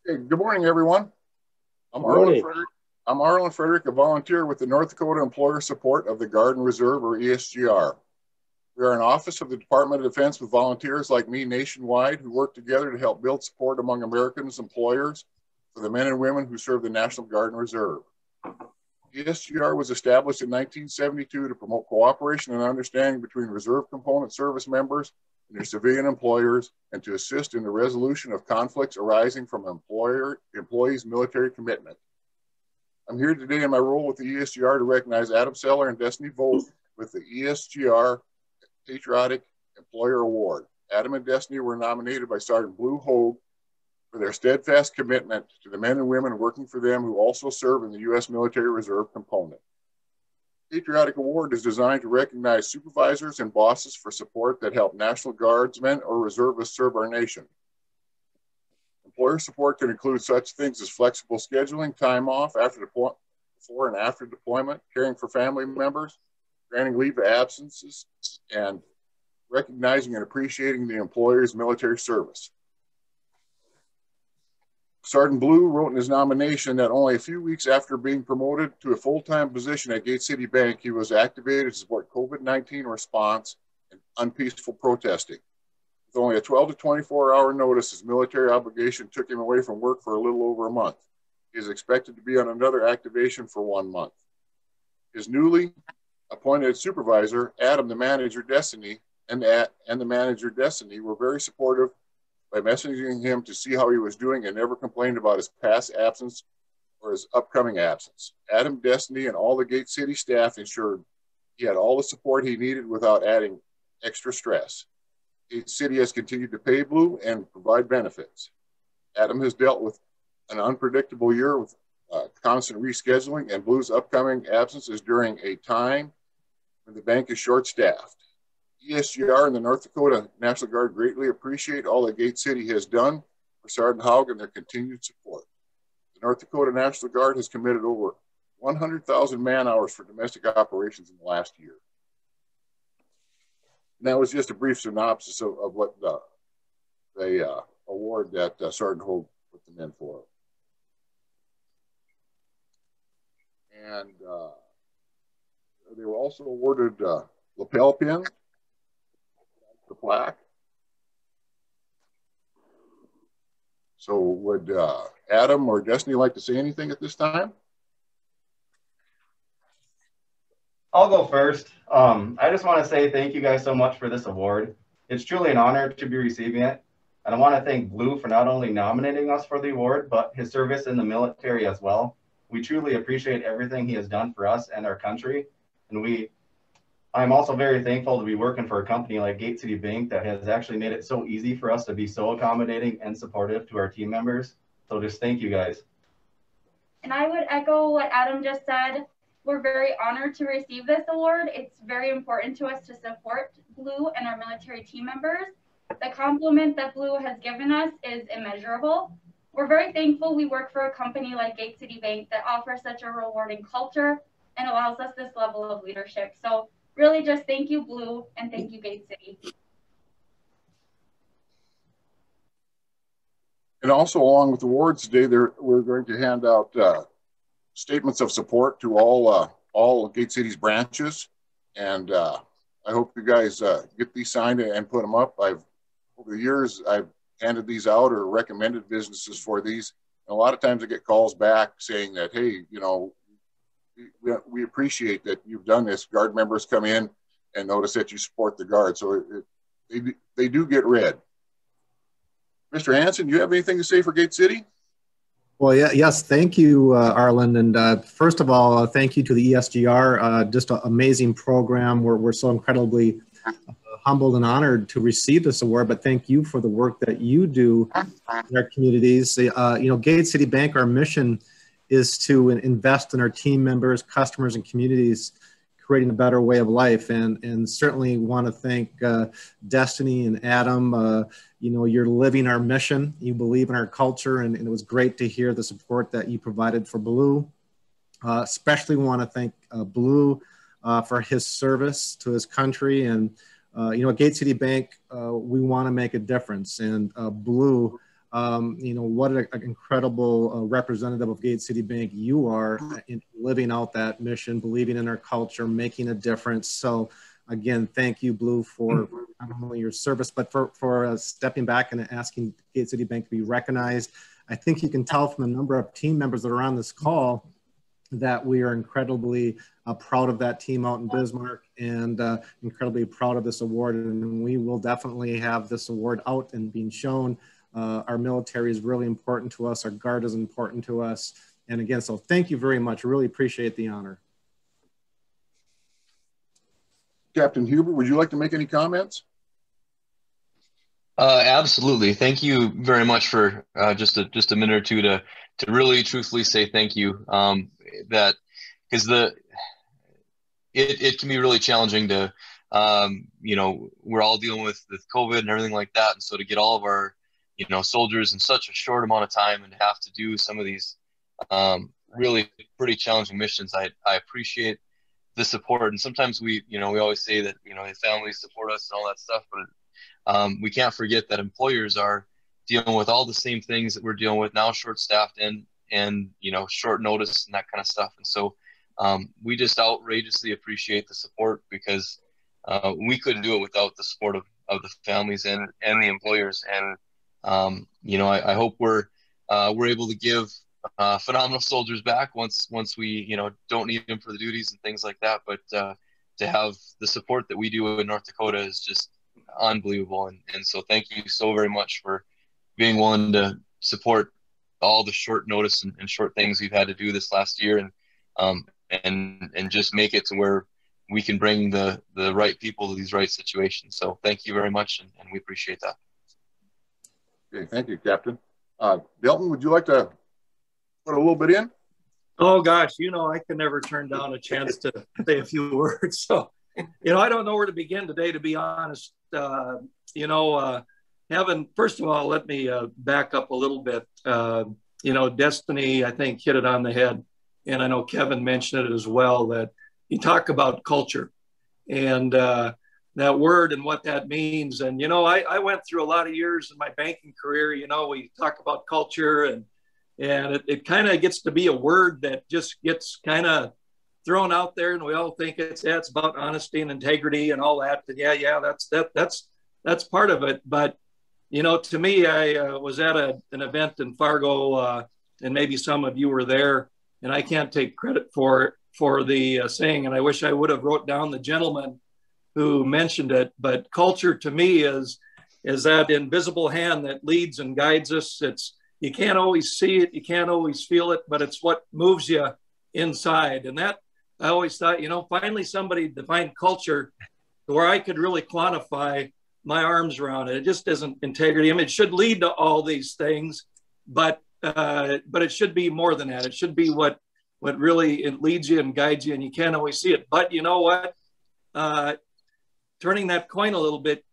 Hey, good morning, everyone. I'm Good Arlen morning. Frederick. I'm Arlen Frederick, a volunteer with the North Dakota Employer Support of the Guard and Reserve, or ESGR. We are an office of the Department of Defense with volunteers like me nationwide who work together to help build support among Americans' employers for the men and women who serve the National Guard and Reserve. ESGR was established in 1972 to promote cooperation and understanding between Reserve component service members and their civilian employers, and to assist in the resolution of conflicts arising from employees' military commitment. I'm here today in my role with the ESGR to recognize Adam Seller and Destiny Vogt with the ESGR Patriotic Employer Award. Adam and Destiny were nominated by Sergeant Blue Hogue for their steadfast commitment to the men and women working for them who also serve in the U.S. Military Reserve component. The Patriotic Award is designed to recognize supervisors and bosses for support that help National Guardsmen or reservists serve our nation. Employer support can include such things as flexible scheduling, time off before and after deployment, caring for family members, granting leave of absences, and recognizing and appreciating the employer's military service. Sergeant Blue wrote in his nomination that only a few weeks after being promoted to a full-time position at Gate City Bank, he was activated to support COVID-19 response and unpeaceful protesting. With only a 12 to 24-hour notice, his military obligation took him away from work for a little over a month. He is expected to be on another activation for 1 month. His newly appointed supervisor, Adam, the manager, Destiny, and the manager, Destiny, were very supportive by messaging him to see how he was doing and never complained about his past absence or his upcoming absence. Adam, Destiny, and all the Gate City staff ensured he had all the support he needed without adding extra stress. Gate City has continued to pay Blue and provide benefits. Adam has dealt with an unpredictable year with constant rescheduling, and Blue's upcoming absence is during a time when the bank is short-staffed. ESGR and the North Dakota National Guard greatly appreciate all that Gate City has done for Sergeant Haug and their continued support. The North Dakota National Guard has committed over 100,000 man-hours for domestic operations in the last year. And that was just a brief synopsis of what the award that Sergeant Haug put them in for. And they were also awarded lapel pins, the plaque. So would Adam or Destiny like to say anything at this time? I'll go first. I just want to say thank you guys so much for this award. It's truly an honor to be receiving it. And I want to thank Blue for not only nominating us for the award, but his service in the military as well. We truly appreciate everything he has done for us and our country. And I'm also very thankful to be working for a company like Gate City Bank that has actually made it so easy for us to be so accommodating and supportive to our team members. So just thank you guys. And I would echo what Adam just said. We're very honored to receive this award. It's very important to us to support Blue and our military team members. The compliment that Blue has given us is immeasurable. We're very thankful we work for a company like Gate City Bank that offers such a rewarding culture and allows us this level of leadership. So really just thank you, Blue, and thank you, Gate City. And also along with awards today, we're going to hand out statements of support to all Gate City's branches. And I hope you guys get these signed and put them up. Over the years, I've handed these out or recommended businesses for these. And a lot of times I get calls back saying that, hey, you know, we appreciate that you've done this. Guard members come in and notice that you support the Guard. So they do get read. Mr. Hanson, do you have anything to say for Gate City? Well, yes, thank you, Arlen. And first of all, thank you to the ESGR. Just an amazing program. We're so incredibly humbled and honored to receive this award, but thank you for the work that you do in our communities. You know, Gate City Bank, our mission is to invest in our team members, customers, and communities, creating a better way of life. And certainly want to thank Destiny and Adam. You know, you're living our mission. You believe in our culture, and it was great to hear the support that you provided for Blue. Especially want to thank Blue for his service to his country. And, you know, at Gate City Bank, we want to make a difference. And Blue you know, what an incredible representative of Gate City Bank you are in living out that mission, believing in our culture, making a difference. So again, thank you, Blue, for not only your service, but for stepping back and asking Gate City Bank to be recognized. I think you can tell from the number of team members that are on this call that we are incredibly proud of that team out in Bismarck, and incredibly proud of this award. And we will definitely have this award out and being shown. Our military is really important to us. Our Guard is important to us. And again, so thank you very much. Really appreciate the honor. Captain Huber, would you like to make any comments? Absolutely. Thank you very much for just a minute or two to really truthfully say thank you. That because it can be really challenging to you know, we're all dealing with COVID and everything like that, and so to get all of our, you know, soldiers in such a short amount of time and have to do some of these really pretty challenging missions, I appreciate the support. And sometimes we always say that, you know, the families support us and all that stuff, but we can't forget that employers are dealing with all the same things that we're dealing with now, short-staffed and you know, short notice and that kind of stuff. And so we just outrageously appreciate the support, because we couldn't do it without the support of the families and the employers. And you know, I hope we're able to give phenomenal soldiers back once we, you know, don't need them for the duties and things like that. But to have the support that we do in North Dakota is just unbelievable. And so thank you so very much for being willing to support all the short notice and short things we've had to do this last year, and just make it to where we can bring the right people to these right situations. So thank you very much, and we appreciate that. Okay, thank you, Captain. Delton, would you like to put a little bit in? Oh gosh, you know, I can never turn down a chance to say a few words. So, you know, I don't know where to begin today, to be honest. You know, first of all, let me back up a little bit. You know, Destiny, I think, hit it on the head. And I know Kevin mentioned it as well, that you talk about culture and that word and what that means. And, you know, I went through a lot of years in my banking career. You know, we talk about culture, and it kind of gets to be a word that just gets kind of thrown out there, and we all think it's about honesty and integrity and all that. And yeah, that's part of it. But, you know, to me, I was at an event in Fargo, and maybe some of you were there, and I can't take credit for the saying, and I wish I would have wrote down the gentleman who mentioned it. But culture to me is that invisible hand that leads and guides us. You can't always see it, you can't always feel it, but it's what moves you inside. And that, I always thought, you know, finally somebody defined culture where I could really quantify my arms around it. It just isn't integrity. I mean, it should lead to all these things, but it should be more than that. It should be what really it leads you and guides you, and you can't always see it. But you know what? Turning that coin a little bit,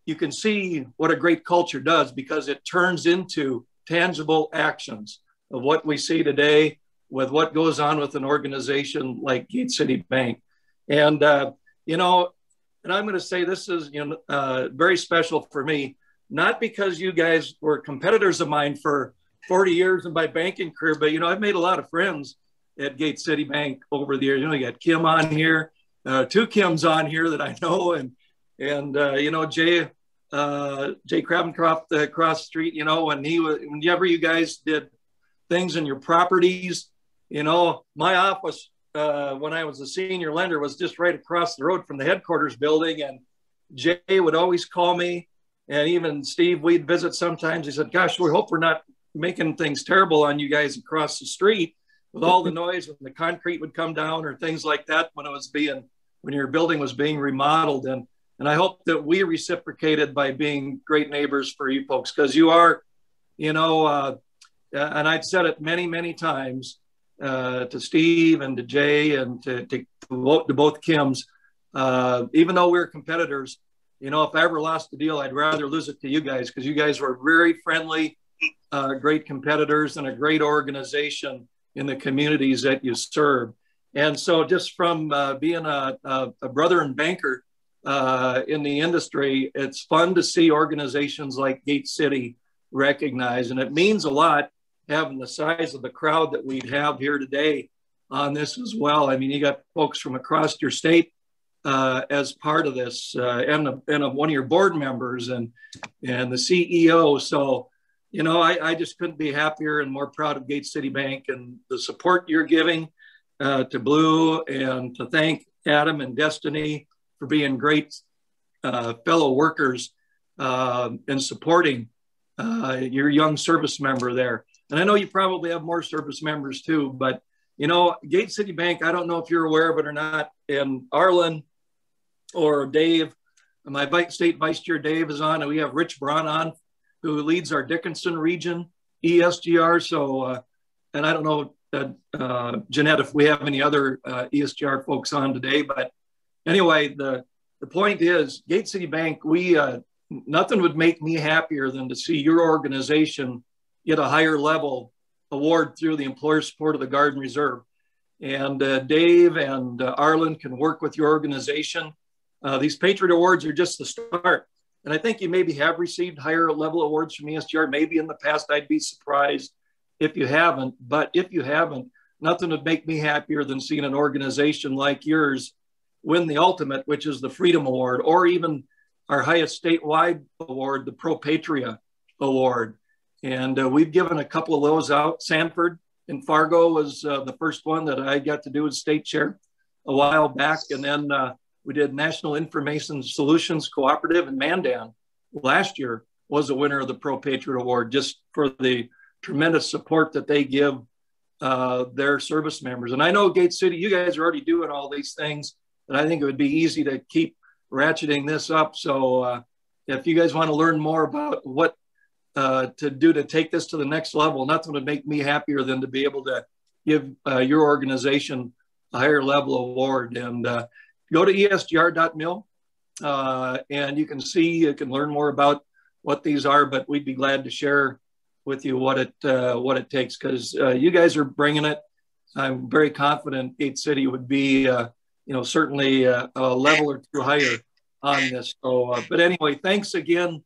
you can see what a great culture does, because it turns into tangible actions of what we see today with what goes on with an organization like Gate City Bank. And, you know, and I'm going to say this is, you know, very special for me, not because you guys were competitors of mine for 40 years in my banking career, but, you know, I've made a lot of friends at Gate City Bank over the years. You know, you got Kim on here, two Kims on here that I know, and you know, Jay Cravencroft across the street, you know, whenever you guys did things in your properties, you know, my office, when I was a senior lender, was just right across the road from the headquarters building. And Jay would always call me, and even Steve, we'd visit sometimes. He said, gosh, we hope we're not making things terrible on you guys across the street with all the noise when the concrete would come down or things like that when your building was being remodeled. And I hope that we reciprocated by being great neighbors for you folks, because you are, you know, and I've said it many, many times to Steve and to Jay and to both Kims, even though we're competitors, you know, if I ever lost the deal, I'd rather lose it to you guys, because you guys were very friendly, great competitors, and a great organization in the communities that you serve. And so just from being a brother and banker in the industry, it's fun to see organizations like Gate City recognized. And it means a lot having the size of the crowd that we'd have here today on this as well. I mean, you got folks from across your state as part of this, and one of your board members and the CEO. So, you know, I just couldn't be happier and more proud of Gate City Bank and the support you're giving to Blue, and to thank Adam and Destiny for being great fellow workers and supporting your young service member there. And I know you probably have more service members too, but you know, Gate City Bank, I don't know if you're aware of it or not, and Arlen or Dave, my state vice chair Dave is on, and we have Rich Braun on, who leads our Dickinson region, ESGR. So, and I don't know, Jeanette, if we have any other ESGR folks on today, but anyway, the point is, Gate City Bank, nothing would make me happier than to see your organization get a higher level award through the employer support of the Garden Reserve. And Dave and Arlen can work with your organization. These Patriot Awards are just the start. And I think you maybe have received higher level awards from ESGR. Maybe in the past, I'd be surprised if you haven't. But if you haven't, nothing would make me happier than seeing an organization like yours win the ultimate, which is the Freedom Award, or even our highest statewide award, the Pro Patriot Award. And we've given a couple of those out. Sanford in Fargo was the first one that I got to do as state chair a while back. And then we did National Information Solutions Cooperative in Mandan last year was a winner of the Pro Patriot Award, just for the tremendous support that they give their service members. And I know Gate City, you guys are already doing all these things, but I think it would be easy to keep ratcheting this up. So if you guys want to learn more about what to do to take this to the next level, nothing would make me happier than to be able to give your organization a higher level award. And go to esgr.mil and you can learn more about what these are, but we'd be glad to share with you what it takes, because you guys are bringing it. I'm very confident Gate City would be certainly a level or two higher on this. So, but anyway, thanks again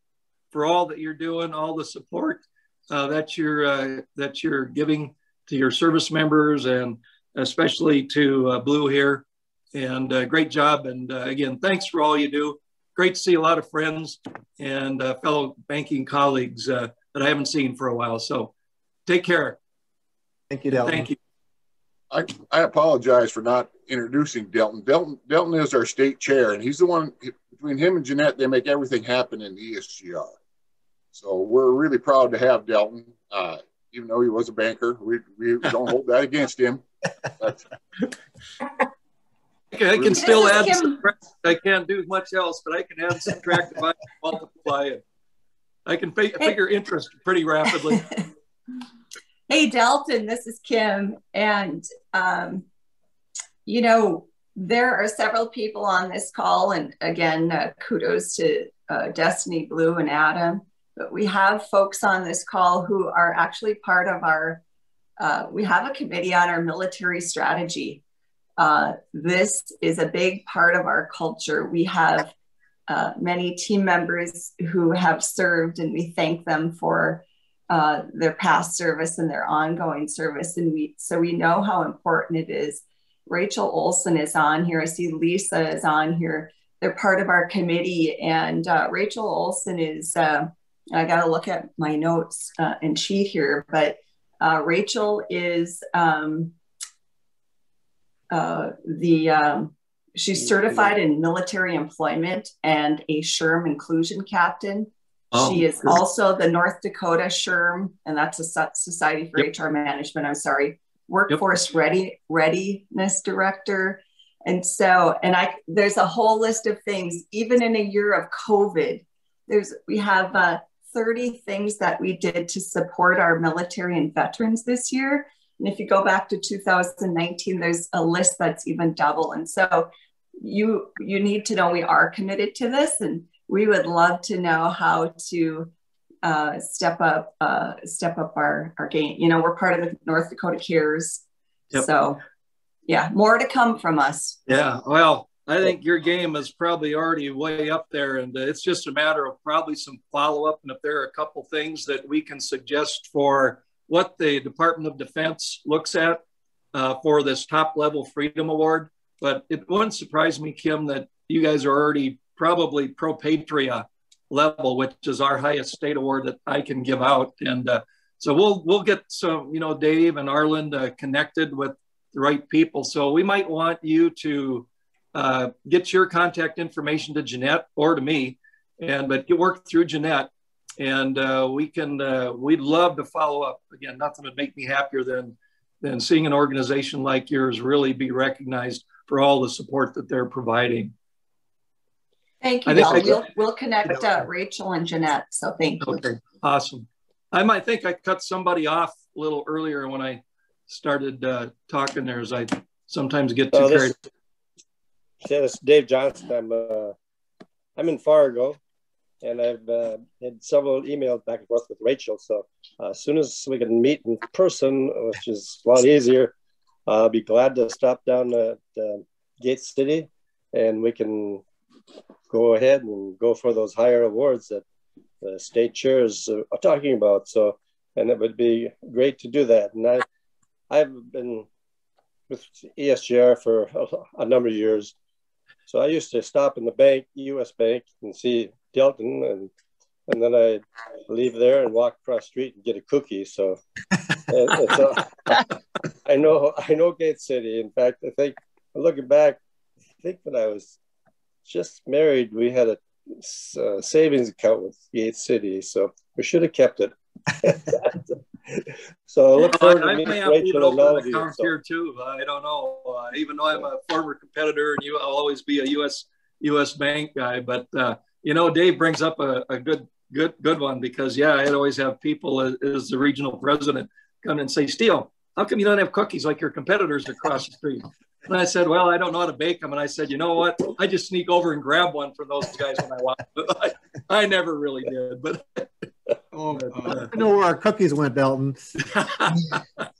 for all that you're doing, all the support that you're giving to your service members, and especially to Blue here. And great job. And again, thanks for all you do. Great to see a lot of friends and fellow banking colleagues that I haven't seen for a while. So take care. Thank you, Delton. Thank you. I apologize for not introducing Delton. Delton is our state chair, and he's the one, between him and Jeanette, they make everything happen in the ESGR. So we're really proud to have Delton, even though he was a banker. We don't hold that against him. But I can still add some. I can't do much else, but I can add, subtract, divide, multiply, and I can figure interest pretty rapidly. Hey, Delton, this is Kim. And, there are several people on this call. And again, kudos to Destiny, Blue, and Adam. But we have folks on this call who are actually part of our, we have a committee on our military strategy. This is a big part of our culture. We have many team members who have served, and we thank them for their past service and their ongoing service. And so we know how important it is. Rachel Olson is on here. I see Lisa is on here. They're part of our committee. And Rachel Olson is, I got to look at my notes and cheat here, but Rachel is she's certified in military employment and a SHRM inclusion captain. Oh, she is also the North Dakota SHRM, and that's a Society for HR Management, Workforce Readiness Director. And so, there's a whole list of things, even in a year of COVID, we have 30 things that we did to support our military and veterans this year. And if you go back to 2019, there's a list that's even double. And so you need to know we are committed to this, and we would love to know how to step up our game. We're part of the North Dakota Cares. Yep. So yeah, more to come from us. Yeah, well, I think your game is probably already way up there, and it's just a matter of probably some follow-up. And if there are a couple things that we can suggest for what the Department of Defense looks at for this top-level Freedom Award. But it wouldn't surprise me, Kim, that you guys are already probably pro-Patriot level, which is our highest state award that I can give out. And so we'll get some, Dave and Arlen connected with the right people. So we might want you to get your contact information to Jeanette or to me, but you work through Jeanette, and we'd love to follow up. Again, nothing would make me happier than seeing an organization like yours really be recognized for all the support that they're providing. Thank you. We'll connect Rachel and Jeanette. So thank you. Okay, awesome. I think I cut somebody off a little earlier when I started talking there, as I sometimes get too carried. Yeah, this is Dave Johnson. I'm in Fargo, and I've had several emails back and forth with Rachel. So as soon as we can meet in person, which is a lot easier, I'll be glad to stop down at Gate City, and we can go ahead and go for those higher awards that the state chairs are talking about. So, and it would be great to do that. And I've been with ESGR for a number of years. So I used to stop in the bank, U.S. Bank, and see Delton, and then I leave there and walk across the street and get a cookie. So, I know Gate City. In fact, I think looking back, I think when I was just married, we had a savings account with Gate City, so we should have kept it. So I look forward to meeting Rachel and all of you. Here too. I don't know. Even though I'm a former competitor, and I'll always be a U.S. bank guy. But Dave brings up a good one, because I'd always have people as the regional president come and say, "Steele, how come you don't have cookies like your competitors across the street?" And I said, "Well, I don't know how to bake them." And I said, "You know what? I just sneak over and grab one from those guys when I want." But I never really did. But I know where our cookies went, Belton.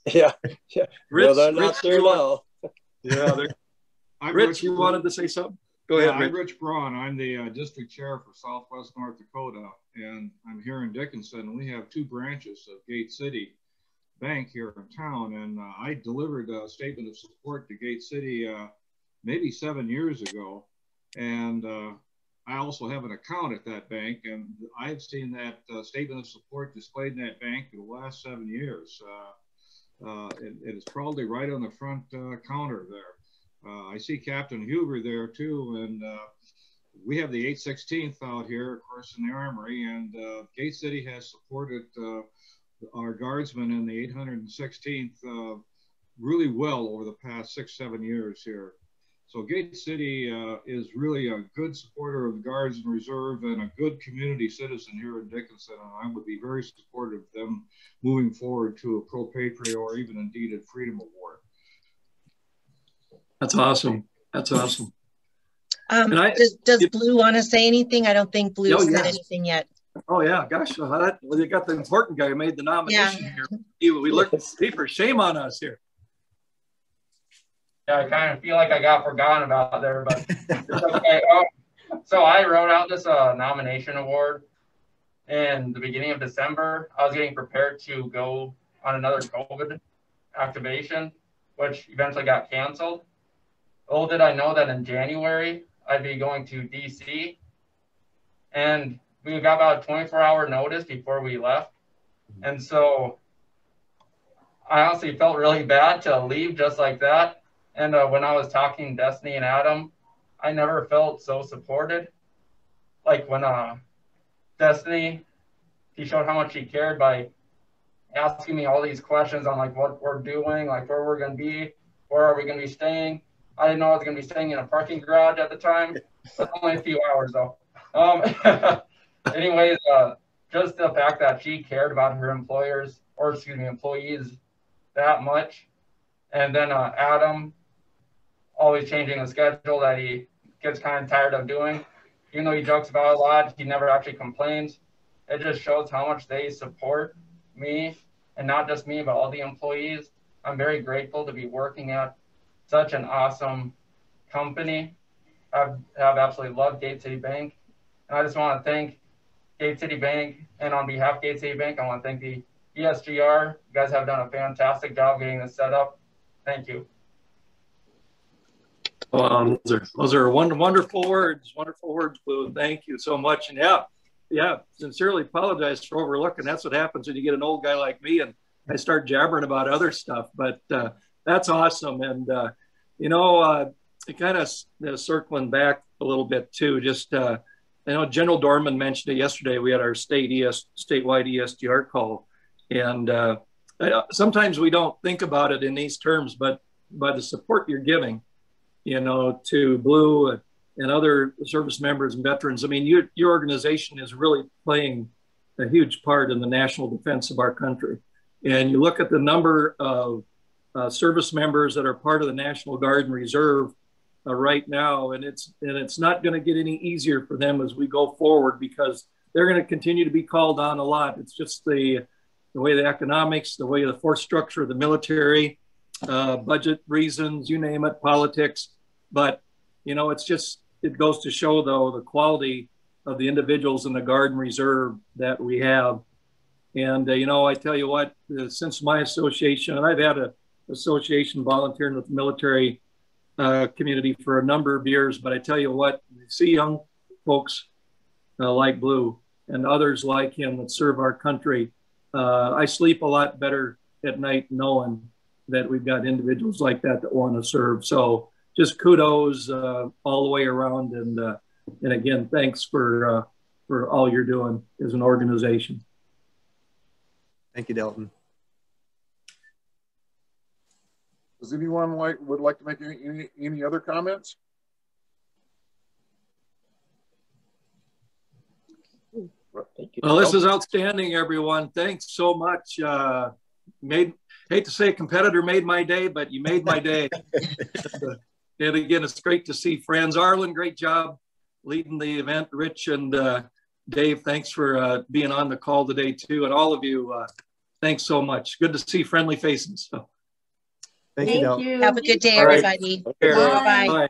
Yeah. Rich, well, they're not there now. Yeah, Rich, you wanted to say something? Go ahead, Rich. I'm Rich Braun. I'm the district chair for Southwest North Dakota, and I'm here in Dickinson. We have two branches of Gate City Bank here in town, and I delivered a statement of support to Gate City maybe 7 years ago, and I also have an account at that bank, and I've seen that statement of support displayed in that bank for the last 7 years. It is probably right on the front counter there. I see Captain Huber there too, and we have the 816th out here, of course, in the Armory, and Gate City has supported our guardsmen in the 816th really well over the past 6-7 years here. So Gate City is really a good supporter of the Guards and Reserve and a good community citizen here in Dickinson, and I would be very supportive of them moving forward to a pro-Patriot or even indeed a Freedom Award. That's awesome. That's awesome. Does Blue want to say anything? I don't think Blue said anything yet. Oh yeah, gosh, well, you got the important guy who made the nomination here. We look deeper. Shame on us here. Yeah, I kind of feel like I got forgotten about there, but it's okay. So I wrote out this nomination award in the beginning of December. I was getting prepared to go on another COVID activation, which eventually got canceled. Little did I know that in January, I'd be going to DC, and we got about a 24-hour notice before we left. And so I honestly felt really bad to leave just like that. And when I was talking to Destiny and Adam, I never felt so supported. Like when Destiny, he showed how much he cared by asking me all these questions on like what we're doing, like where we're going to be, where are we going to be staying. I didn't know I was going to be staying in a parking garage at the time, but only a few hours though. Anyways, just the fact that she cared about her employees that much. And then Adam, always changing the schedule that he gets kind of tired of doing. Even though he jokes about it a lot, he never actually complains. It just shows how much they support me, and not just me, but all the employees. I'm very grateful to be working at such an awesome company. have absolutely loved Gate City Bank. And I just want to thank Gate City Bank, and on behalf of Gate City Bank, I want to thank the ESGR. You guys have done a fantastic job getting this set up. Thank you. Those are wonderful words, Blue. Thank you so much. And yeah, sincerely apologize for overlooking. That's what happens when you get an old guy like me and I start jabbering about other stuff. But that's awesome. And, you know, kind of circling back a little bit too, just, I know General Dorman mentioned it yesterday. We had our statewide ESGR call. And sometimes we don't think about it in these terms, but by the support you're giving, you know, to Blue and other service members and veterans. I mean, your organization is really playing a huge part in the national defense of our country. And you look at the number of service members that are part of the National Guard and Reserve right now, and it's not going to get any easier for them as we go forward, because they're going to continue to be called on a lot. It's just the way the economics, the way the force structure of the military, budget reasons, you name it, politics. But, you know, it goes to show, though, the quality of the individuals in the Guard and Reserve that we have. And, you know, I tell you what, since my association, and I've had an association volunteering with the military community for a number of years, but I tell you what, you see young folks like Blue and others like him that serve our country. I sleep a lot better at night knowing that we've got individuals like that want to serve. So just kudos all the way around. And again, thanks for all you're doing as an organization. Thank you, Dalton. Does anyone would like to make any other comments? Well, this is outstanding, everyone. Thanks so much. Hate to say a competitor made my day, but you made my day. And again, it's great to see friends. Arlen, great job leading the event. Rich and Dave, thanks for being on the call today too. And all of you, thanks so much. Good to see friendly faces. So. Thank you. Have a good day, everybody. Bye. Bye.